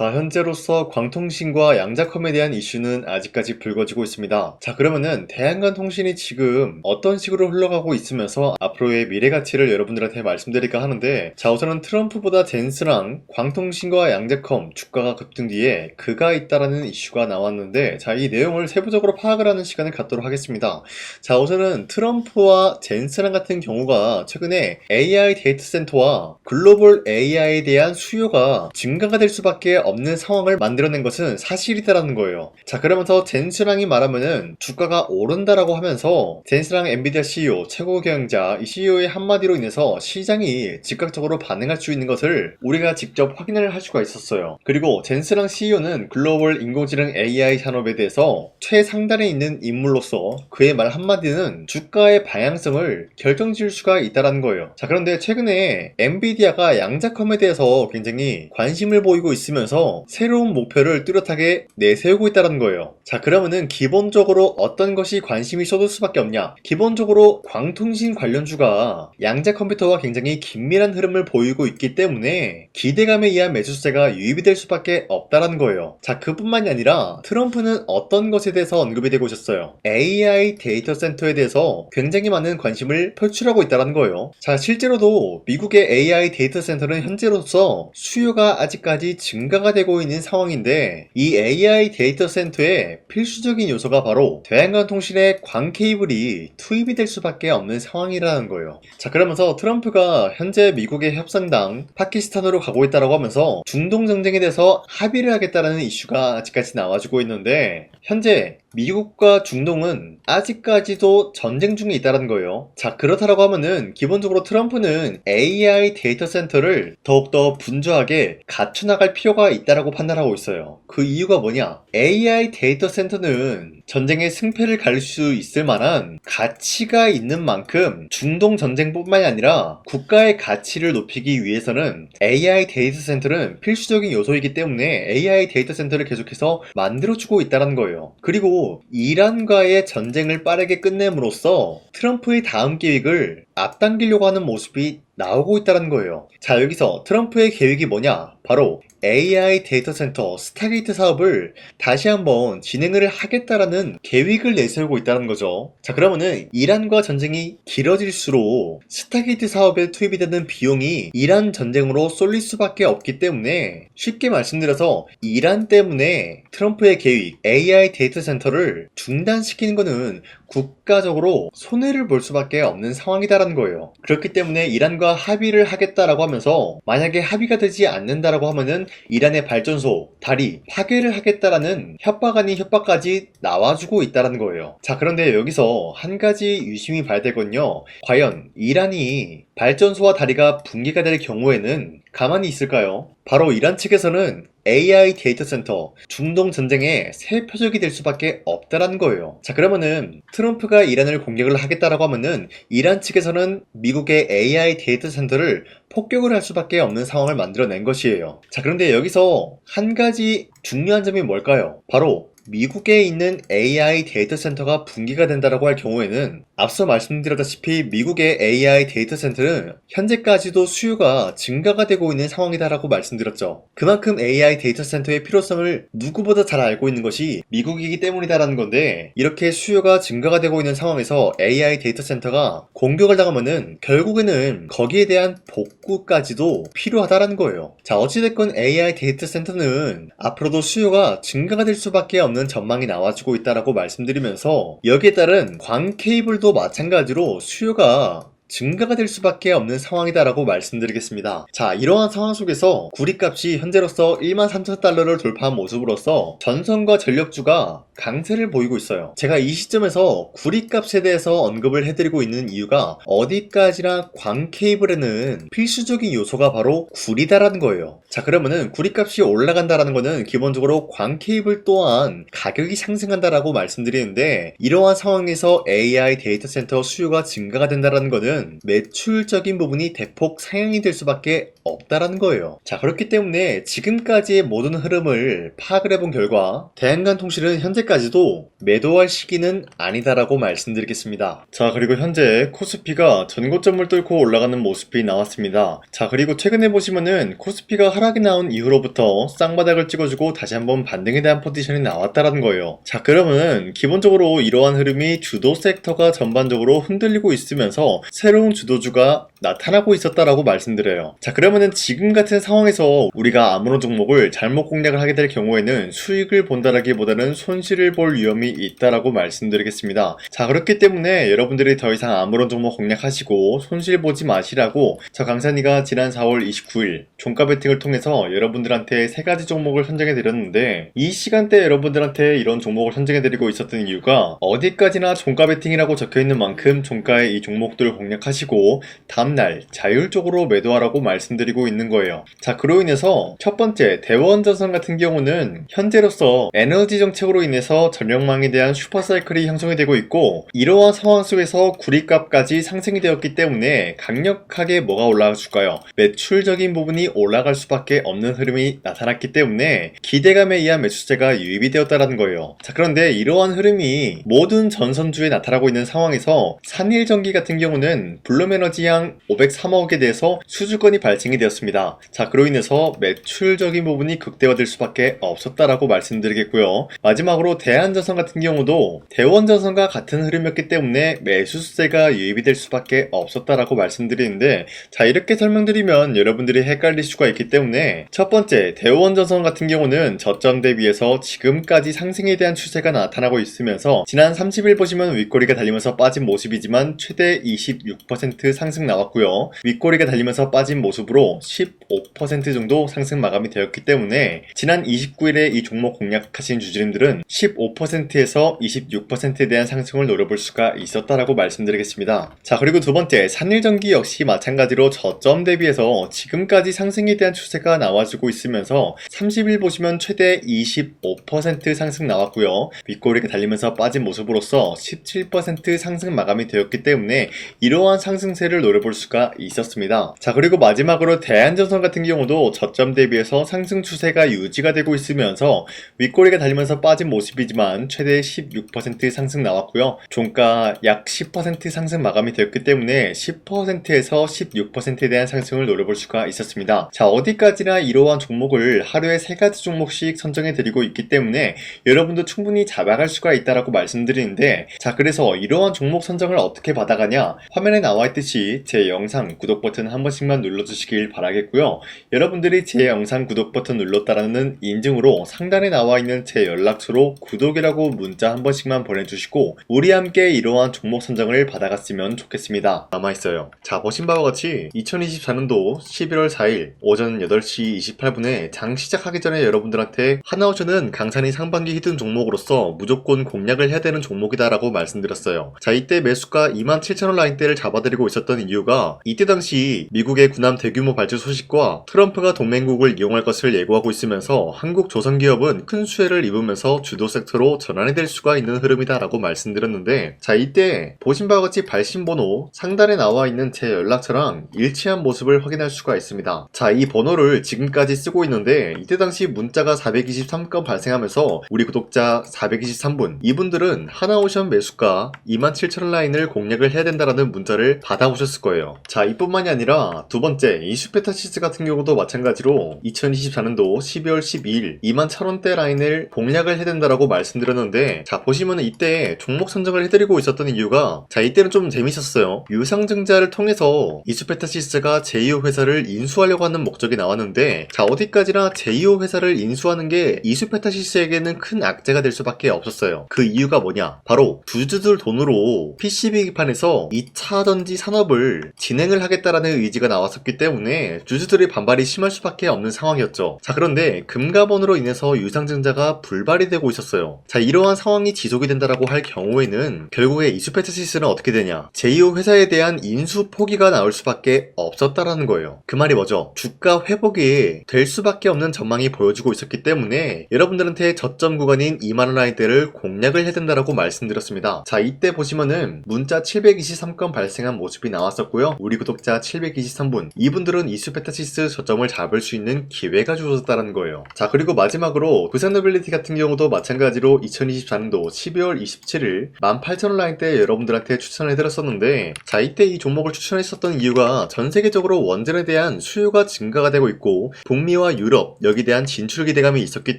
자, 현재로서 광통신과 양자컴에 대한 이슈는 아직까지 불거지고 있습니다. 자, 그러면은 대한광통신이 지금 어떤 식으로 흘러가고 있으면서 앞으로의 미래 가치를 여러분들한테 말씀드릴까 하는데, 자, 우선은 트럼프보다 젠스랑 광통신과 양자컴 주가가 급등 뒤에 그가 있다라는 이슈가 나왔는데, 자, 이 내용을 세부적으로 파악을 하는 시간을 갖도록 하겠습니다. 자, 우선은 트럼프와 젠스랑 같은 경우가 최근에 AI 데이터 센터와 글로벌 AI에 대한 수요가 증가가 될 수밖에 없는 상황을 만들어낸 것은 사실이다라는 거예요. 자, 그러면서 젠스랑이 말하면은 주가가 오른다라고 하면서 젠스랑 엔비디아 CEO, 최고 경영자 이 CEO의 한마디로 인해서 시장이 즉각적으로 반응할 수 있는 것을 우리가 직접 확인을 할 수가 있었어요. 그리고 젠스랑 CEO는 글로벌 인공지능 AI 산업에 대해서 최상단에 있는 인물로서 그의 말 한마디는 주가의 방향성을 결정지을 수가 있다라는 거예요. 자, 그런데 최근에 엔비디아가 양자컴에 대해서 굉장히 관심을 보이고 있으면서 새로운 목표를 뚜렷하게 내세우고 있다는 거예요. 자, 그러면은 기본적으로 어떤 것이 관심이 쏟을 수밖에 없냐? 기본적으로 광통신 관련주가 양자 컴퓨터와 굉장히 긴밀한 흐름을 보이고 있기 때문에 기대감에 의한 매수세가 유입이 될 수밖에 없다는 거예요. 자, 그뿐만이 아니라 트럼프는 어떤 것에 대해서 언급이 되고 있었어요? AI 데이터 센터에 대해서 굉장히 많은 관심을 표출하고 있다는 거예요. 자, 실제로도 미국의 AI 데이터 센터는 현재로서 수요가 아직까지 증가가 되고 있는 상황인데, 이 AI 데이터 센터의 필수적인 요소가 바로 대한광통신의 광 케이블이 투입이 될 수밖에 없는 상황이라는 거예요. 자, 그러면서 트럼프가 현재 미국의 협상당 파키스탄으로 가고 있다고 하면서 중동 정쟁에 대해서 합의를 하겠다라는 이슈가 아직까지 나와주고 있는데, 현재 미국과 중동은 아직까지도 전쟁 중에 있다는 거예요. 자, 그렇다라고 하면은 기본적으로 트럼프는 AI 데이터 센터를 더욱더 분주하게 갖춰나갈 필요가 있다라고 판단하고 있어요. 그 이유가 뭐냐? AI 데이터 센터는 전쟁의 승패를 가릴 수 있을 만한 가치가 있는 만큼 중동 전쟁뿐만이 아니라 국가의 가치를 높이기 위해서는 AI 데이터 센터는 필수적인 요소이기 때문에 AI 데이터 센터를 계속해서 만들어주고 있다는 거예요. 그리고 이란과의 전쟁을 빠르게 끝냄으로써 트럼프의 다음 계획을 앞당기려고 하는 모습이 나오고 있다는 거예요. 자, 여기서 트럼프의 계획이 뭐냐? 바로 AI 데이터 센터 스타게이트 사업을 다시 한번 진행을 하겠다라는 계획을 내세우고 있다는 거죠. 자, 그러면은 이란과 전쟁이 길어질수록 스타게이트 사업에 투입이 되는 비용이 이란 전쟁으로 쏠릴 수밖에 없기 때문에, 쉽게 말씀드려서 이란 때문에 트럼프의 계획 AI 데이터 센터를 중단시키는 것은 국가적으로 손해를 볼 수밖에 없는 상황이다라는 거예요. 그렇기 때문에 이란과 합의를 하겠다라고 하면서 만약에 합의가 되지 않는다라고 하면은 이란의 발전소, 다리 파괴를 하겠다라는 협박 아닌 협박까지 나와주고 있다는 거예요. 자, 그런데 여기서 한 가지 유심히 봐야 되거든요. 과연 이란이 발전소와 다리가 붕괴가 될 경우에는 가만히 있을까요? 바로 이란 측에서는 AI 데이터 센터, 중동 전쟁의 새 표적이 될 수밖에 없다라는 거예요. 자, 그러면은 트럼프가 이란을 공격을 하겠다라고 하면은 이란 측에서는 미국의 AI 데이터 센터를 폭격을 할 수밖에 없는 상황을 만들어낸 것이에요. 자, 그런데 여기서 한 가지 중요한 점이 뭘까요? 바로 미국에 있는 AI 데이터 센터가 붕괴가 된다라고 할 경우에는 앞서 말씀드렸다시피 미국의 AI 데이터 센터는 현재까지도 수요가 증가가 되고 있는 상황이다라고 말씀드렸죠. 그만큼 AI 데이터 센터의 필요성을 누구보다 잘 알고 있는 것이 미국이기 때문이다라는 건데, 이렇게 수요가 증가가 되고 있는 상황에서 AI 데이터 센터가 공격을 당하면은 결국에는 거기에 대한 복구까지도 필요하다라는 거예요. 자, 어찌됐건 AI 데이터 센터는 앞으로도 수요가 증가가 될 수밖에 없는 전망이 나와주고 있다라고 말씀드리면서, 여기에 따른 광 케이블도 마찬가지로 수요가 증가가 될 수밖에 없는 상황이다라고 말씀드리겠습니다. 자, 이러한 상황 속에서 구리값이 현재로서 13,000달러를 돌파한 모습으로서 전선과 전력주가 강세를 보이고 있어요. 제가 이 시점에서 구리값에 대해서 언급을 해드리고 있는 이유가, 어디까지나 광 케이블에는 필수적인 요소가 바로 구리다라는 거예요. 자, 그러면은 구리값이 올라간다라는 거는 기본적으로 광 케이블 또한 가격이 상승한다라고 말씀드리는데, 이러한 상황에서 AI 데이터 센터 수요가 증가가 된다라는 거는 경우는 매출적인 부분이 대폭 상향이 될 수밖에 없다라는 거예요. 자, 그렇기 때문에 지금까지의 모든 흐름을 파악을 해본 결과 대한간통실은 현재까지도 매도할 시기는 아니다라고 말씀드리겠습니다. 자, 그리고 현재 코스피가 전고점을 뚫고 올라가는 모습이 나왔습니다. 자, 그리고 최근에 보시면은 코스피가 하락이 나온 이후로부터 쌍바닥을 찍어주고 다시 한번 반등에 대한 포지션이 나왔다라는 거예요. 자, 그러면은 기본적으로 이러한 흐름이 주도 섹터가 전반적으로 흔들리고 있으면서 새로운 주도주가 나타나고 있었다라고 말씀드려요. 자, 그러면은 지금 같은 상황에서 우리가 아무런 종목을 잘못 공략을 하게 될 경우에는 수익을 본다라기보다는 손실을 볼 위험이 있다라고 말씀드리겠습니다. 자, 그렇기 때문에 여러분들이 더 이상 아무런 종목 공략하시고 손실 보지 마시라고 저 강산이가 지난 4월 29일 종가 베팅을 통해서 여러분들한테 3가지 종목을 선정해 드렸는데, 이 시간대 여러분들한테 이런 종목을 선정해 드리고 있었던 이유가 어디까지나 종가 베팅이라고 적혀 있는 만큼 종가에 이 종목들을 공략하시고 다음날 자율적으로 매도하라고 말씀드리고 있는 거예요. 자, 그로 인해서 첫 번째 대원전선 같은 경우는 현재로서 에너지 정책으로 인해서 전력망에 대한 슈퍼사이클이 형성이 되고 있고, 이러한 상황 속에서 구리값까지 상승이 되었기 때문에 강력하게 뭐가 올라가 줄까요? 매출적인 부분이 올라갈 수밖에 없는 흐름이 나타났기 때문에 기대감에 의한 매수세가 유입이 되었다는 거예요. 자, 그런데 이러한 흐름이 모든 전선주에 나타나고 있는 상황에서 산일전기 같은 경우는 블룸에너지양 503억에 대해서 수주건이 발생이 되었습니다. 자, 그로 인해서 매출적인 부분이 극대화될 수밖에 없었다라고 말씀드리겠고요. 마지막으로 대한전선 같은 경우도 대원전선과 같은 흐름이었기 때문에 매수세가 유입이 될 수밖에 없었다라고 말씀드리는데, 자, 이렇게 설명드리면 여러분들이 헷갈릴 수가 있기 때문에 첫 번째 대원전선 같은 경우는 저점 대비해서 지금까지 상승에 대한 추세가 나타나고 있으면서 지난 30일 보시면 윗꼬리가 달리면서 빠진 모습이지만 최대 26% 상승 나왔고요. 윗꼬리가 달리면서 빠진 모습으로 15% 정도 상승 마감이 되었기 때문에 지난 29일에 이 종목 공략하신 주주님들은 15%에서 26%에 대한 상승을 노려볼 수가 있었다라고 말씀드리겠습니다. 자, 그리고 두 번째 산일전기 역시 마찬가지로 저점 대비해서 지금까지 상승에 대한 추세가 나와주고 있으면서 30일 보시면 최대 25% 상승 나왔고요. 윗꼬리가 달리면서 빠진 모습으로서 17% 상승 마감이 되었기 때문에 이러한 상승세를 노려볼 수가 있었습니다. 자, 그리고 마지막으로 대한전선 같은 경우도 저점 대비해서 상승 추세가 유지가 되고 있으면서 윗꼬리가 달리면서 빠진 모습이지만 최대 16% 상승 나왔고요. 종가 약 10% 상승 마감이 되었기 때문에 10%에서 16%에 대한 상승을 노려볼 수가 있었습니다. 자, 어디까지나 이러한 종목을 하루에 3가지 종목씩 선정해 드리고 있기 때문에 여러분도 충분히 잡아갈 수가 있다라고 말씀드리는데, 자, 그래서 이러한 종목 선정을 어떻게 받아가냐, 화면에 나와 있듯이 제 영상 구독 버튼 한 번씩만 눌러주시길 바라겠고요. 여러분들이 제 영상 구독 버튼 눌렀다라는 인증으로 상단에 나와 있는 제 연락처로 구독이라고 문자 한 번씩만 보내주시고 우리 함께 이러한 종목 선정을 받아갔으면 좋겠습니다. 남아있어요. 자, 보신 바와 같이 2024년도 11월 4일 오전 8시 28분에 장 시작하기 전에 여러분들한테 하나오션은 강산이 상반기 히든 종목으로서 무조건 공략을 해야 되는 종목이다라고 말씀드렸어요. 자, 이때 매수가 27,000원 라인대를 잡아드리고 있었던 이유가 이때 당시 미국의 군함 대규모 발주 소식과 트럼프가 동맹국을 이용할 것을 예고하고 있으면서 한국 조선기업은 큰 수혜를 입으면서 주도 섹터로 전환이 될 수가 있는 흐름이다라고 말씀드렸는데, 자, 이때 보신 바와 같이 발신번호 상단에 나와 있는 제 연락처랑 일치한 모습을 확인할 수가 있습니다. 자, 이 번호를 지금까지 쓰고 있는데 이때 당시 문자가 423건 발생하면서 우리 구독자 423분, 이분들은 하나오션 매수가 27,000원 라인을 공략을 해야 된다라는 문자를 받아오셨을 거예요. 자, 이뿐만이 아니라 두 번째 이슈페타시스 같은 경우도 마찬가지로 2024년도 12월 12일 21,000원대 라인을 공략을 해야 된다라고 말씀드렸는데, 자, 보시면 이때 종목 선정을 해드리고 있었던 이유가, 자, 이때는 좀 재밌었어요. 유상증자를 통해서 이슈페타시스가 제2호 회사를 인수하려고 하는 목적이 나왔는데, 자, 어디까지나 제2호 회사를 인수하는 게 이슈페타시스에게는 큰 악재가 될 수밖에 없었어요. 그 이유가 뭐냐? 바로 주주들 돈으로 PCB 기판에서 2차 전지 산업을 진행을 하겠다라는 의지가 나왔었기 때문에 주주들의 반발이 심할 수밖에 없는 상황이었죠. 자, 그런데 금감원으로 인해서 유상증자가 불발이 되고 있었어요. 자, 이러한 상황이 지속이 된다라고 할 경우에는 결국에 이수페타시스는 어떻게 되냐, 제2호 회사에 대한 인수 포기가 나올 수밖에 없었다라는 거예요. 그 말이 뭐죠? 주가 회복이 될 수밖에 없는 전망이 보여지고 있었기 때문에 여러분들한테 저점 구간인 2만원 라인대를 공략을 해야 된다라고 말씀드렸습니다. 자, 이때 보시면은 문자 723건 발생한 모습이 나왔었고요. 우리 구독자 723분, 이분들은 이수페타시스 저점을 잡을 수 있는 기회가 주어졌다는 거예요. 자, 그리고 마지막으로 부산노빌리티 같은 경우도 마찬가지로 2024년도 12월 27일 18,000원 라인대 여러분들한테 추천을 해드렸었는데, 자, 이때 이 종목을 추천했었던 이유가 전 세계적으로 원전에 대한 수요가 증가가 되고 있고 북미와 유럽 여기에 대한 진출 기대감이 있었기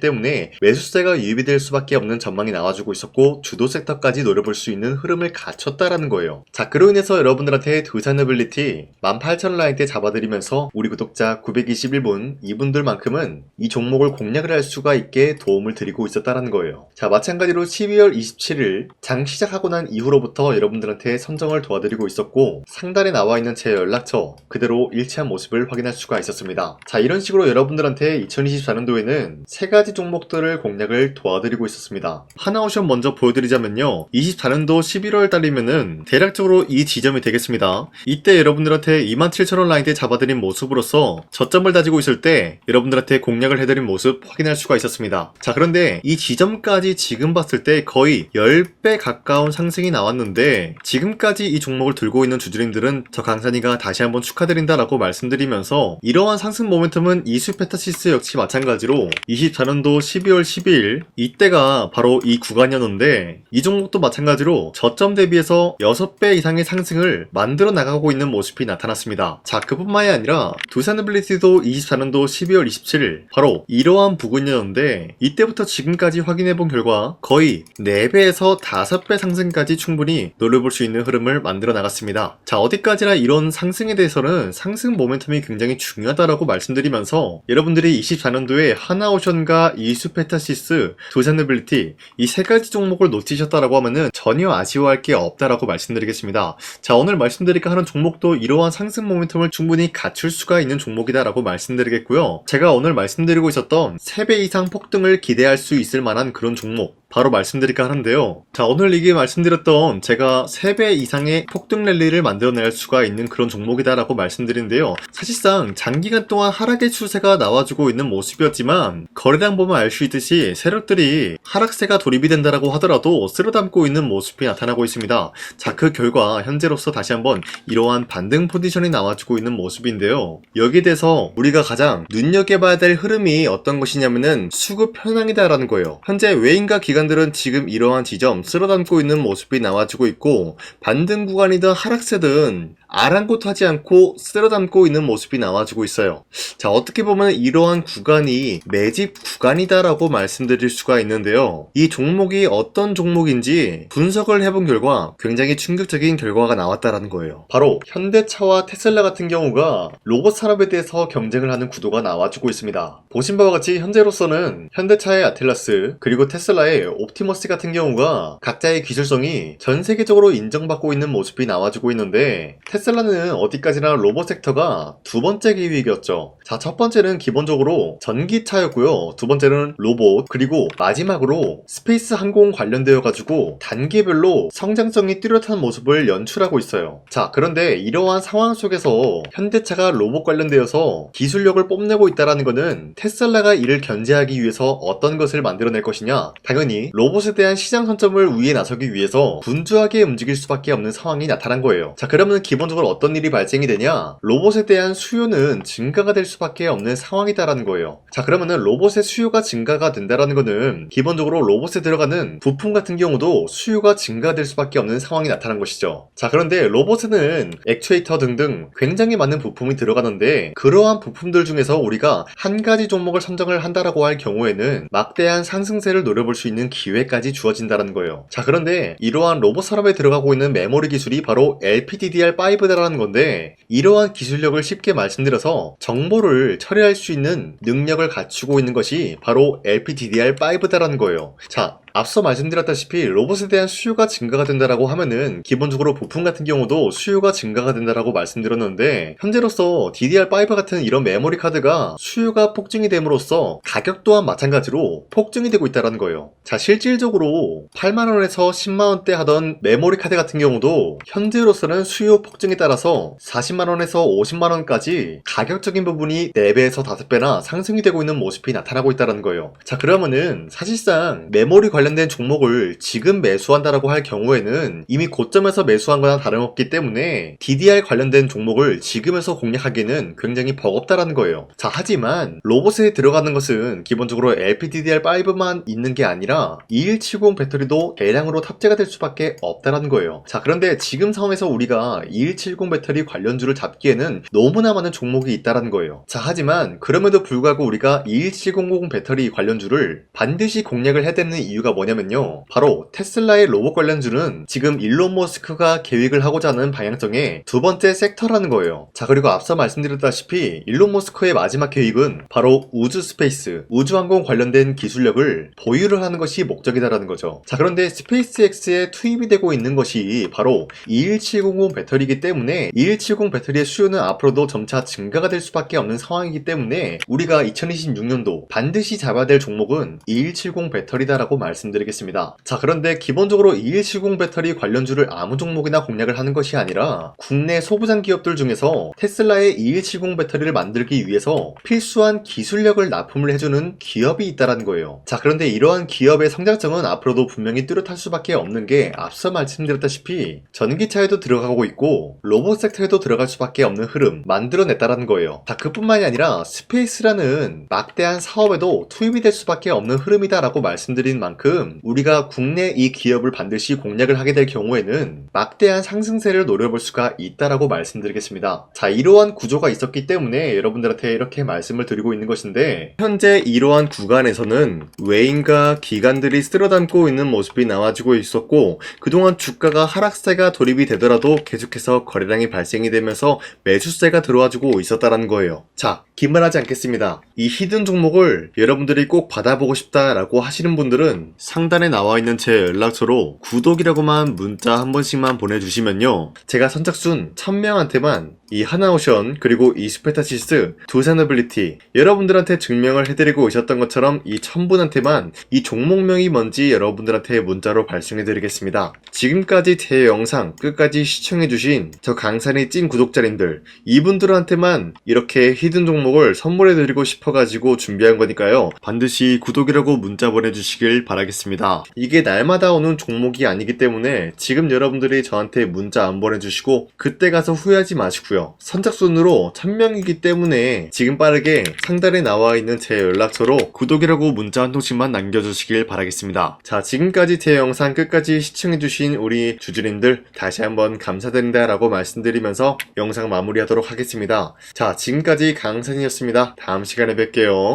때문에 매수세가 유입이 될 수밖에 없는 전망이 나와주고 있었고 주도 섹터까지 노려볼 수 있는 흐름을 갖췄다라는 거예요. 자, 그로 인해서 여러분들한테 두산노빌리티 18,000원 라인대 잡아드리면서 우리 구독자 921분, 이분들만큼은 이 종목을 공략을 할 수가 있게 도움을 드리고 있었다라는 거예요. 자, 마찬가지로 12월 27일 장 시작하고 난 이후로부터 여러분들한테 선정을 도와드리고 있었고 상단에 나와 있는 제 연락처 그대로 일치한 모습을 확인할 수가 있었습니다. 자, 이런 식으로 여러분들한테 2024년도에는 세 가지 종목들을 공략을 도와드리고 있었습니다. 하나오션 먼저 보여드리자면요, 24년도 11월 달이면은 대략적으로 이 지점이 되겠습니다. 이때 여러분들한테 27,000원 라인대 잡아드린 모습으로서 저점을 다지고 있을 때 여러분들한테 공략을 해드린 모습 확인할 수가 있었습니다. 자, 그런데 이 지점까지 지금 봤을 때 거의 10배 가까운 상승이 나왔는데 지금까지 이 종목을 들고 있는 주주님들은 저 강산이가 다시 한번 축하드린다라고 말씀드리면서 이러한 상승 모멘텀은 이수페타시스 역시 마찬가지로 24년도 12월 12일 이때가 바로 이 구간이었는데 이 종목도 마찬가지로 저점 대비해서 6배 이상의 상승을 만들어 나가고 있는 모습이 나타났습니다. 자, 그뿐만이 아니라 두산노빌리티도 24년도 12월 27일 바로 이러한 부근이었는데 이때부터 지금까지 확인해본 결과 거의 4배에서 5배 상승까지 충분히 노려볼 수 있는 흐름을 만들어 나갔습니다. 자, 어디까지나 이런 상승에 대해서는 상승 모멘텀이 굉장히 중요하다라고 말씀드리면서 여러분들이 24년도에 하나오션과 이수페타시스, 두산노빌리티 이 세 가지 종목을 놓치셨다라고 하면은 전혀 아쉬워할 게 없다라고 말씀드리겠습니다. 자, 오늘 말씀드릴까 하는 종목도 이러한 상승 모멘텀을 충분히 갖출 수가 있는 종목이다라고 말씀드리겠고요. 제가 오늘 말씀드리고 있었던 3배 이상 폭등을 기대할 수 있을 만한 그런 종목 바로 말씀드릴까 하는데요. 자, 오늘 이게 말씀드렸던 제가 3배 이상의 폭등 랠리를 만들어낼 수가 있는 그런 종목이다라고 말씀드리는데요. 사실상 장기간 동안 하락의 추세가 나와주고 있는 모습이었지만 거래량 보면 알 수 있듯이 세력들이 하락세가 돌입이 된다라고 하더라도 쓸어담고 있는 모습이 나타나고 있습니다. 자, 그 결과 현재로서 다시 한번 이러한 반등 포지션이 나와주고 있는 모습인데요. 여기에 대해서 우리가 가장 눈여겨봐야 될 흐름이 어떤 것이냐면은 수급 현황이다라는 거예요. 현재 외인과 기관들은 지금 이러한 지점 쓸어담고 있는 모습이 나와주고 있고 반등 구간이든 하락세든 아랑곳하지 않고 쓸어담고 있는 모습이 나와주고 있어요. 자, 어떻게 보면 이러한 구간이 매집 구간이다라고 말씀드릴 수가 있는데요. 이 종목이 어떤 종목인지 분석을 해본 결과 굉장히 충격적인 결과가 나왔다라는 거예요. 바로 현대차와 테슬라 같은 경우가 로봇 산업에 대해서 경쟁을 하는 구도가 나와주고 있습니다. 보신 바와 같이 현재로서는 현대차의 아틀라스 그리고 테슬라의 옵티머스 같은 경우가 각자의 기술성이 전 세계적으로 인정받고 있는 모습이 나와주고 있는데 테슬라는 어디까지나 로봇 섹터가 두 번째 기획이었죠. 자, 첫 번째는 기본적으로 전기차였고요. 두 번째는 로봇, 그리고 마지막으로 스페이스 항공 관련되어 가지고 단계별로 성장성이 뚜렷한 모습을 연출하고 있어요. 자, 그런데 이러한 상황 속에서 현대차가 로봇 관련되어서 기술력을 뽐내고 있다는 것은 테슬라가 이를 견제하기 위해서 어떤 것을 만들어낼 것이냐, 당연히 로봇에 대한 시장 선점을 위해 나서기 위해서 분주하게 움직일 수밖에 없는 상황이 나타난 거예요. 자, 그러면 기본적으로 어떤 일이 발생이 되냐, 로봇에 대한 수요는 증가가 될 수밖에 없는 상황이다라는 거예요. 자, 그러면은 로봇의 수요가 증가가 된다라는 거는 기본적으로 로봇에 들어가는 부품 같은 경우도 수요가 증가될 수밖에 없는 상황이 나타난 것이죠. 자, 그런데 로봇에는 액추에이터 등등 굉장히 많은 부품이 들어가는데 그러한 부품들 중에서 우리가 한 가지 종목을 선정을 한다라고 할 경우에는 막대한 상승세를 노려볼 수 있는 기회까지 주어진다는 거예요. 자, 그런데 이러한 로봇 산업에 들어가고 있는 메모리 기술이 바로 LPDDR5다라는 건데 이러한 기술력을 쉽게 말씀드려서 정보를 처리할 수 있는 능력을 갖추고 있는 것이 바로 LPDDR5다라는 거예요. 자, 앞서 말씀드렸다시피 로봇에 대한 수요가 증가가 된다라고 하면은 기본적으로 부품 같은 경우도 수요가 증가가 된다라고 말씀드렸는데, 현재로서 DDR5 같은 이런 메모리 카드가 수요가 폭증이 됨으로써 가격 또한 마찬가지로 폭증이 되고 있다는 거예요. 자, 실질적으로 8만원에서 10만원대 하던 메모리 카드 같은 경우도 현재로서는 수요 폭증에 따라서 40만원에서 50만원까지 가격적인 부분이 4배에서 5배나 상승이 되고 있는 모습이 나타나고 있다는 거예요. 자, 그러면은 사실상 메모리 관련된 종목을 지금 매수한다라고 할 경우에는 이미 고점에서 매수한 거나 다름없기 때문에 DDR 관련된 종목을 지금에서 공략하기는 굉장히 버겁다라는 거예요. 자, 하지만 로봇에 들어가는 것은 기본적으로 LPDDR5만 있는 게 아니라 2170 배터리도 대량으로 탑재가 될 수밖에 없다라는 거예요. 자, 그런데 지금 상황에서 우리가 2170 배터리 관련주를 잡기에는 너무나 많은 종목이 있다라는 거예요. 자, 하지만 그럼에도 불구하고 우리가 21700 배터리 관련주를 반드시 공략을 해야 되는 이유가 뭐냐면요, 바로 테슬라의 로봇 관련주는 지금 일론 머스크가 계획을 하고자 하는 방향성의 두 번째 섹터라는 거예요. 자, 그리고 앞서 말씀드렸다시피 일론 머스크의 마지막 계획은 바로 우주 스페이스, 우주항공 관련된 기술력을 보유를 하는 것이 목적이다라는 거죠. 자, 그런데 스페이스X에 투입이 되고 있는 것이 바로 21700 배터리이기 때문에 2170 배터리의 수요는 앞으로도 점차 증가가 될 수밖에 없는 상황이기 때문에 우리가 2026년도 반드시 잡아야 될 종목은 2170 배터리다라고 말씀드리겠습니다. 자, 그런데 기본적으로 2170 배터리 관련주를 아무 종목이나 공략을 하는 것이 아니라 국내 소부장 기업들 중에서 테슬라의 2170 배터리를 만들기 위해서 필수한 기술력을 납품을 해주는 기업이 있다는 거예요. 자, 그런데 이러한 기업의 성장성은 앞으로도 분명히 뚜렷할 수밖에 없는 게 앞서 말씀드렸다시피 전기차에도 들어가고 있고 로봇 섹터에도 들어갈 수밖에 없는 흐름 만들어냈다라는 거예요. 자, 그뿐만이 아니라 스페이스라는 막대한 사업에도 투입이 될 수밖에 없는 흐름이다라고 말씀드린 만큼 우리가 국내 이 기업을 반드시 공략을 하게 될 경우에는 막대한 상승세를 노려볼 수가 있다라고 말씀드리겠습니다. 자, 이러한 구조가 있었기 때문에 여러분들한테 이렇게 말씀을 드리고 있는 것인데, 현재 이러한 구간에서는 외인과 기관들이 쓸어담고 있는 모습이 나와지고 있었고, 그동안 주가가 하락세가 돌입이 되더라도 계속해서 거래량이 발생이 되면서 매수세가 들어와주고 있었다라는 거예요. 자, 기만하지 않겠습니다. 이 히든 종목을 여러분들이 꼭 받아보고 싶다라고 하시는 분들은 상단에 나와 있는 제 연락처로 구독이라고만 문자 한 번씩만 보내주시면요, 제가 선착순 1000명한테만 이 하나오션 그리고 이 스페타시스 두 사너빌리티 여러분들한테 증명을 해드리고 오셨던 것처럼 이 1000분한테만 이 종목명이 뭔지 여러분들한테 문자로 발송해드리겠습니다. 지금까지 제 영상 끝까지 시청해주신 저 강산의 찐 구독자님들, 이분들한테만 이렇게 히든 종목을 선물해드리고 싶어가지고 준비한 거니까요, 반드시 구독이라고 문자 보내주시길 바라겠습니다. 이게 날마다 오는 종목이 아니기 때문에 지금 여러분들이 저한테 문자 안 보내주시고 그때 가서 후회하지 마시고요, 선착순으로 1000명이기 때문에 지금 빠르게 상단에 나와 있는 제 연락처로 구독이라고 문자 한 통씩만 남겨주시길 바라겠습니다. 자, 지금까지 제 영상 끝까지 시청해주신 우리 주주님들 다시 한번 감사드린다 라고 말씀드리면서 영상 마무리하도록 하겠습니다. 자, 지금까지 강산이었습니다. 다음 시간에 뵐게요.